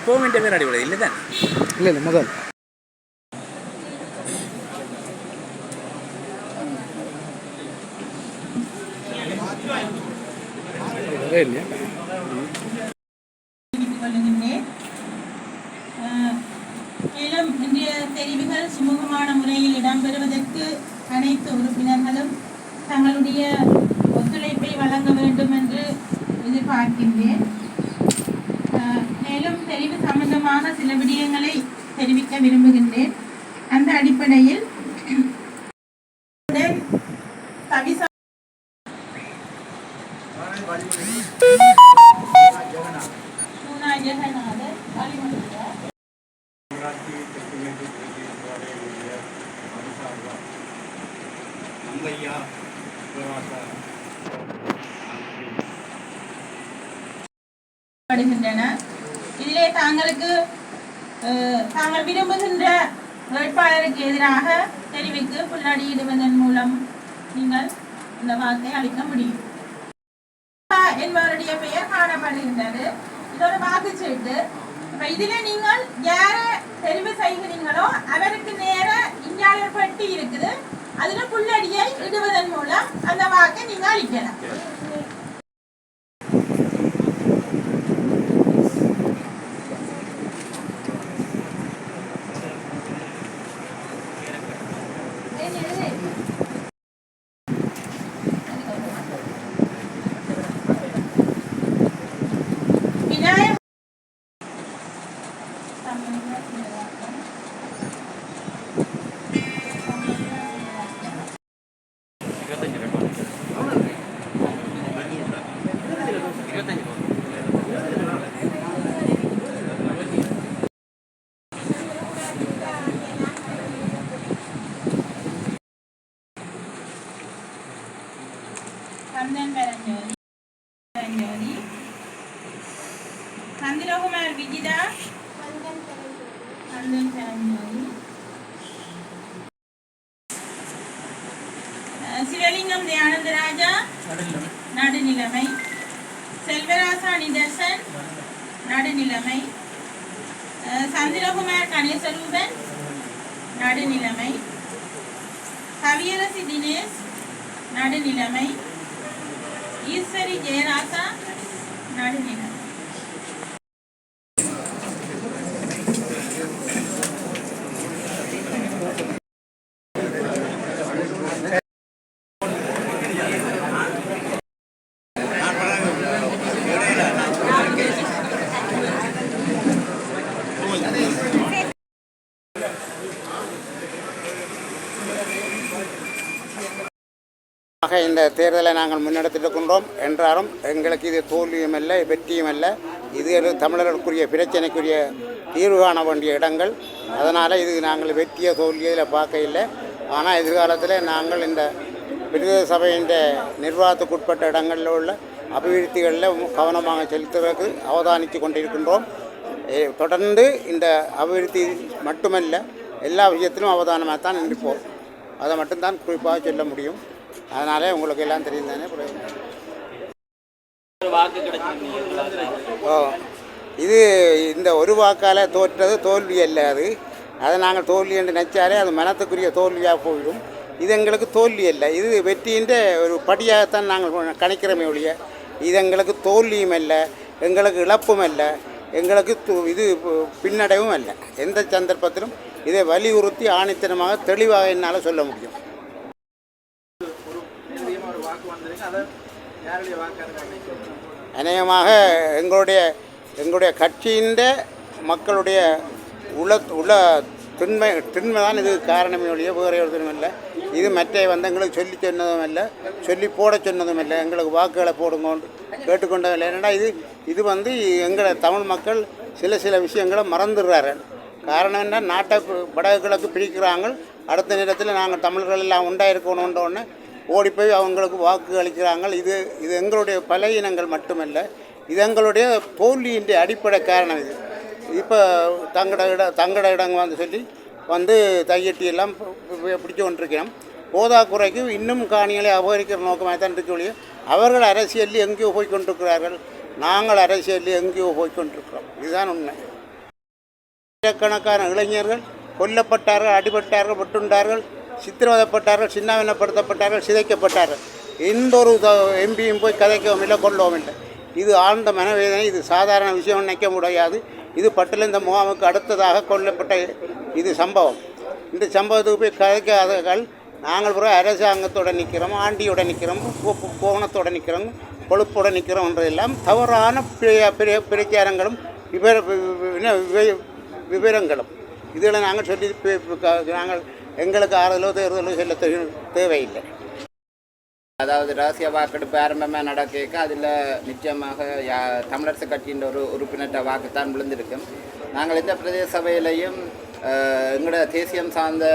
இப்போவும் என் பேர் அடிபடை இல்லை தான். இல்லை இல்லை முதல் இல்லையா மேலும் இன்றைய தெரிவுகள் சுமூகமான முறையில் இடம்பெறுவதற்கு அனைத்து உறுப்பினர்களும் தங்களுடைய ஒத்துழைப்பை வழங்க வேண்டும் என்று எதிர்பார்க்கின்றேன். மேலும் தெரிவு சம்பந்தமான சில விடயங்களை தெரிவிக்க விரும்புகின்றேன். அந்த அடிப்படையில் இதிலே தாங்கள் விரும்புகின்ற வேட்பாளருக்கு எதிராக தெரிவிக்கு புல்லடியிடுவதன் மூலம் நீங்கள் இந்த வாக்கை அளிக்க முடியும் என்பவருடைய பெயர் காணப்படுகின்றது. இது ஒரு வாக்குச்சீட்டு. இதிலே நீங்கள் யார தெரிவு செய்கிறீங்களோ அவருக்கு நேர இந்தியாவில் பெட்டி இருக்குது. அதுல புல்லடியை இடுவதன் மூலம் அந்த வாக்கை நீங்க அளிக்கலாம். சிவலிங்கம் தயானந்தராஜா நடுநிலைமை, செல்வராசா நிதர்சன் நடுநிலைமை, சந்திரகுமார் கணேசரூபன் நடுநிலைமை, கவியரசி தினேஷ் நடுநிலைமை, ஈஸ்வரி ஜெயராசா நடுநிலைமை. இந்த தேர்தலை நாங்கள் முன்னெடுத்திருக்கின்றோம் என்றாலும் எங்களுக்கு இது தோல்வியும் அல்ல வெற்றியும் அல்ல. இது தமிழர்களுக்குரிய பிரச்சனைக்குரிய தீர்வு காண வேண்டிய இடங்கள். அதனால் இது நாங்கள் வெற்றிய தோல்வியில் பார்க்க இல்லை. ஆனால் எதிர்காலத்தில் நாங்கள் இந்த பிரதேச சபையின் நிர்வாகத்துக்குட்பட்ட இடங்களில் உள்ள அபிவிருத்திகளில் கவனமாக செலுத்துவதற்கு அவதானித்து கொண்டிருக்கின்றோம். தொடர்ந்து இந்த அபிவிருத்தி மட்டுமல்ல எல்லா விஷயத்திலும் அவதானமாக தான் இருப்போம். அதை மட்டும்தான் குறிப்பாக சொல்ல முடியும். அதனாலே உங்களுக்கு எல்லாம் தெரியும் தானே. இது இந்த ஒரு வாக்கால் தோற்றது தோல்வி அல்ல. அதை நாங்கள் தோல்வி என்று நினைச்சாலே அது மனத்துக்குரிய தோல்வியாக போயிடும். இது எங்களுக்கு தோல்வி அல்ல, இது வெற்றியின் ஒரு படியாகத்தான் நாங்கள் கணிக்கிறோமே ஒழிய இது எங்களுக்கு தோல்வியும் அல்ல, எங்களுக்கு இழப்பும் அல்ல, எங்களுக்கு இது பின்னடைவும் அல்ல. எந்த சந்தர்ப்பத்திலும் இதை வலியுறுத்தி ஆணித்தனமாக தெளிவாக என்னால் சொல்ல முடியும். அநேகமாக எங்களுடைய கட்சியின் மக்களுடைய உள்ள திண்மை தான் இது காரணமே ஒழிய வேறு ஒருத்தரும் இல்லை. இது மற்ற எங்களுக்கு சொல்லி சொன்னதும் இல்லை, சொல்லி போட சொன்னதும் இல்லை. எங்களுக்கு வாக்குகளை போடுங்கோண்டு கேட்டுக்கொண்டதும் இல்லை. ஏன்னா இது எங்களை தமிழ் மக்கள் சில விஷயங்களை மறந்துடுறார்கள். காரணம் என்ன, நாட்டை வடகிழக்கு பிரிக்கிறாங்க. அடுத்த நேரத்தில் நாங்கள் தமிழர்கள் எல்லாம் உண்டாயிருக்கணுன்றோடனே ஓடி போய் அவங்களுக்கு வாக்கு அளிக்கிறாங்க. இது எங்களுடைய பலவீனங்கள் மட்டுமல்ல, இது எங்களுடைய தோல்வியின் அடிப்படை காரணம். இது இப்போ தங்கட இடங்க சொல்லி தையட்டி எல்லாம் பிடிச்சி கொண்டிருக்கிறோம். போதாக்குறைக்கு இன்னும் காணிகளை அபகரிக்கிற நோக்கமாக தான் இருக்கொழிய அவர்கள் அரசியலில் எங்கேயோ போய்கொண்டிருக்கிறார்கள், நாங்கள் அரசியலில் எங்கேயோ போய்கொண்டிருக்கிறோம். இதுதான் உண்மை. ஆயிரக்கணக்கான இளைஞர்கள் கொல்லப்பட்டார்கள், அடிபட்டார்கள், வெட்டுண்டார்கள், சித்திரவதைப்பட்டார்கள், சின்னாவினப்படுத்தப்பட்டார்கள், சிதைக்கப்பட்டார்கள். எந்த ஒரு எம்பியும் போய் கதைக்கவும் இல்லை, கொள்ளவும் இல்லை. இது ஆழ்ந்த மனவேதனை. இது சாதாரண விஷயம் நினைக்க முடியாது. இது பட்டியலிந்த முகாமுக்கு அடுத்ததாக கொல்லப்பட்ட இது சம்பவம். இந்த சம்பவத்துக்கு போய் கதைக்காதவர்கள் நாங்கள் பிறகு அரசாங்கத்தோடு நிற்கிறோம், ஆண்டியோடு நிற்கிறோம், கோவணத்தோடு நிற்கிறோம், கொழுப்போடு நிற்கிறோம்ன்றதெல்லாம் தவறான பிரச்சாரங்களும் விவரங்களும். இதில் நாங்கள் சொல்லி நாங்கள் எங்களுக்கு ஆறுதலோ தேர்தலோ சொல்ல தேவையில்லை. அதாவது ரகசிய வாக்கெடுப்பு ஆரம்பமாக நடக்க அதில் நிச்சயமாக தமிழரசு கட்சியின் ஒரு உறுப்பினர் வாக்குத்தான் விழுந்திருக்கும். நாங்கள் இந்த பிரதேச சபையிலையும் எங்களோட தேசியம் சார்ந்த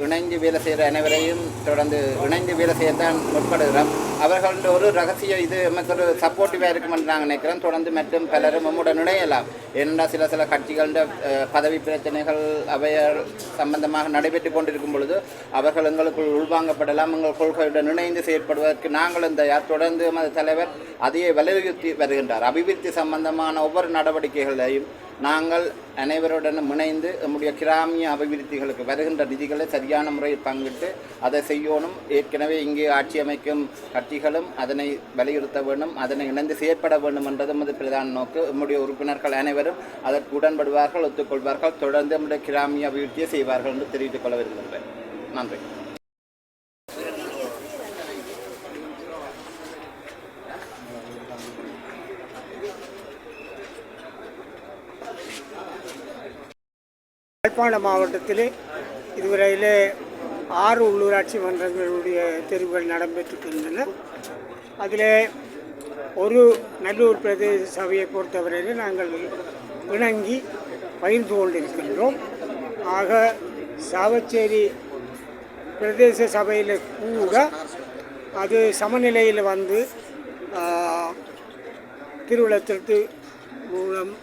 இணைந்து வேலை செய்கிற அனைவரையும் தொடர்ந்து இணைந்து வேலை செய்யத்தான் முற்படுகிறோம். அவர்களோட ஒரு ரகசிய இது நமக்கு ஒரு சப்போர்ட்டிவாக இருக்கும் என்று நாங்கள் நினைக்கிறோம். தொடர்ந்து மற்றும் பலரும் நம்முடன் இணையலாம். ஏனென்றால் சில கட்சிகளோட பதவி பிரச்சனைகள் அவையால் சம்பந்தமாக நடைபெற்று கொண்டிருக்கும் பொழுது அவர்கள் எங்களுக்குள் உள்வாங்கப்படலாம். எங்கள் கொள்கையுடன் இணைந்து செயற்படுவதற்கு நாங்களும் தயார். தொடர்ந்து எமது தலைவர் அதையே வலியுறுத்தி வருகின்றார். அபிவிருத்தி சம்பந்தமான ஒவ்வொரு நடவடிக்கைகளையும் நாங்கள் அனைவருடனும் இணைந்து நம்முடைய கிராமிய அபிவிருத்திகளுக்கு வருகின்ற நிதிகளை சரியான முறையில் பங்கிட்டு அதை செய்யணும். ஏற்கனவே இங்கே ஆட்சி அமைக்கும் கட்சிகளும் அதனை வலியுறுத்த வேண்டும், அதனை இணைந்து செயற்பட வேண்டும் என்றது நமது பிரதான நோக்கு. நம்முடைய உறுப்பினர்கள் அனைவரும் அதற்கு உடன்படுவார்கள், ஒத்துக்கொள்வார்கள். தொடர்ந்து நம்முடைய கிராமிய அபிவிருத்தியை செய்வார்கள் என்று தெரிவித்துக் கொள்ள விரும்புகிறேன். நன்றி. யாழ்ப்பாண மாவட்டத்திலே இதுவரையிலே 6 உள்ளூராட்சி மன்றங்களுடைய தேர்வுகள் நடைபெற்றிருக்கின்றன. அதில் ஒரு நல்லூர் பிரதேச சபையை பொறுத்தவரையில் நாங்கள் இணங்கி பகிர்ந்து கொண்டிருக்கின்றோம். ஆக சாவச்சேரி பிரதேச சபையில் கூட அது சமநிலையில் வந்து திருவிழத்திற்கு மூலம்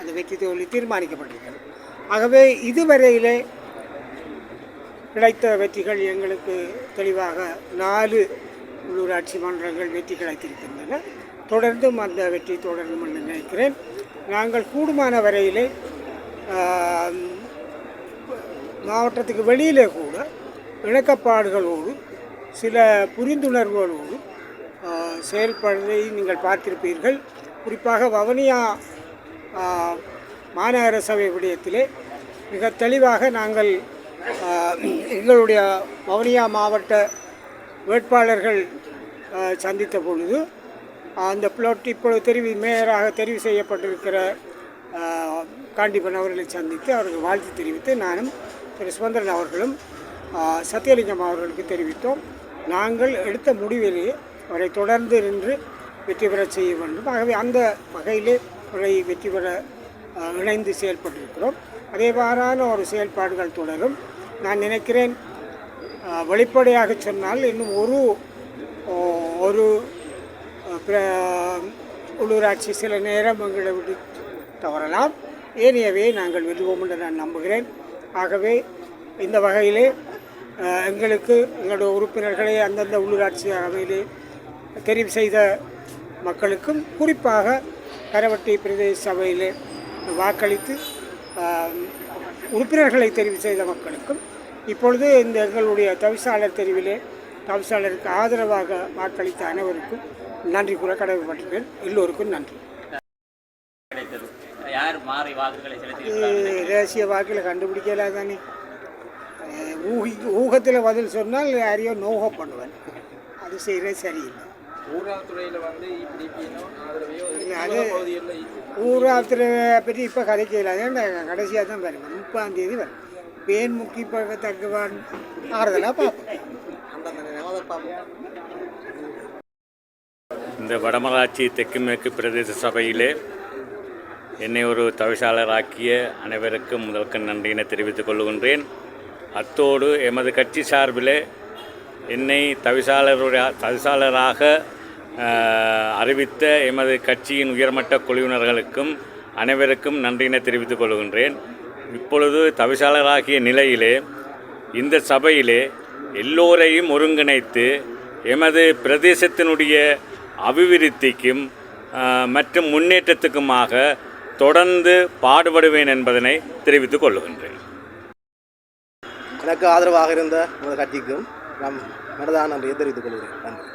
அந்த வெற்றி தோல்வி தீர்மானிக்கப்பட்டிருக்கிறது. ஆகவே இதுவரையிலே கிடைத்த வெற்றிகள் எங்களுக்கு தெளிவாக 4 உள்ளூராட்சி மன்றங்கள் வெற்றி கிடைத்திருக்கின்றன. தொடர்ந்தும் அந்த வெற்றி தொடரும் என்று நினைக்கிறேன். நாங்கள் கூடுமான வரையிலே மாவட்டத்துக்கு வெளியிலே கூட இணக்கப்பாடுகளோடு சில புரிந்துணர்வுகளோடு செயல்படுவதை நீங்கள் பார்த்திருப்பீர்கள். குறிப்பாக வவுனியா மாநகர சபை விடயத்திலே மிக தெளிவாக நாங்கள் எங்களுடைய வவுனியா மாவட்ட வேட்பாளர்கள் சந்தித்த பொழுது அந்த பிளாட் இப்பொழுது மேயராக தெரிவு செய்யப்பட்டிருக்கிற காண்டிபன் அவர்களை சந்தித்து அவர்கள் வாழ்த்து தெரிவித்து நானும் திரு சுமந்திரன் அவர்களும் சத்தியலிங்கம் அவர்களுக்கு தெரிவித்தோம். நாங்கள் எடுத்த முடிவிலேயே அவரை தொடர்ந்து நின்று வெற்றி பெற செய்ய வேண்டும். ஆகவே அந்த வகையிலே அவரை வெற்றி பெற இணைந்து செயல்பட்டிருக்கிறோம். அதேவாறான ஒரு செயல்பாடுகள் தொடரும். நான் நினைக்கிறேன் வெளிப்படையாக சொன்னால் இன்னும் ஒரு உள்ளூராட்சி சில நேரம் எங்களை விட்டு தவறலாம். ஏனையவே நாங்கள் வெல்வோம் என்று நான் நம்புகிறேன். ஆகவே இந்த வகையிலே எங்களுக்கு எங்களுடைய உறுப்பினர்களை அந்தந்த உள்ளூராட்சி அவையிலே தெரிவு செய்த மக்களுக்கும் குறிப்பாக கரவட்டி பிரதேச சபையிலே வாக்களித்து உறுப்பினர்களை தெரிவு செய்த மக்களுக்கும் இப்பொழுது இந்த எங்களுடைய தவிசாளர் தெரிவிலே தவிசாளருக்கு ஆதரவாக வாக்களித்த அனைவருக்கும் நன்றி கூற கடமைப்பட்டிருக்கிறேன். எல்லோருக்கும் நன்றி. தேசிய வாக்கில் கண்டுபிடிக்கல தானே, ஊகத்தில் பதில் சொன்னால் யாரையோ நோக பண்ணுவேன். அது செய்கிறது சரியில்லை. ஊராத்துறை பற்றி இப்போ கதைக்கல, கடைசியாக தான் வரும். 30ஆம் தேதி வரும். பேன் முக்கி தக்குவான் ஆறுதலாக பார்ப்போம். இந்த வடமராட்சி தெற்கு மேற்கு பிரதேச சபையிலே என்னை ஒரு தவிசாளராக்கிய அனைவருக்கும் முதல்க நன்றியினை தெரிவித்துக் கொள்கின்றேன். அத்தோடு எமது கட்சி சார்பில் என்னை தவிசாளராக அறிவித்த எமது கட்சியின் உயர்மட்ட குழுவினர்களுக்கும் அனைவருக்கும் நன்றியினை தெரிவித்துக் கொள்கின்றேன். இப்பொழுது தவிசாளராகிய நிலையிலே இந்த சபையிலே எல்லோரையும் ஒருங்கிணைத்து எமது பிரதேசத்தினுடைய அபிவிருத்திக்கும் மற்றும் முன்னேற்றத்துக்குமாக தொடர்ந்து பாடுபடுவேன் என்பதனை தெரிவித்துக் கொள்ளுகின்றேன். எனக்கு ஆதரவாக இருந்த உங்கள் கட்சிக்கும் நாம் மனதான நன்றியை தெரிவித்துக் கொள்கிறேன். நன்றி.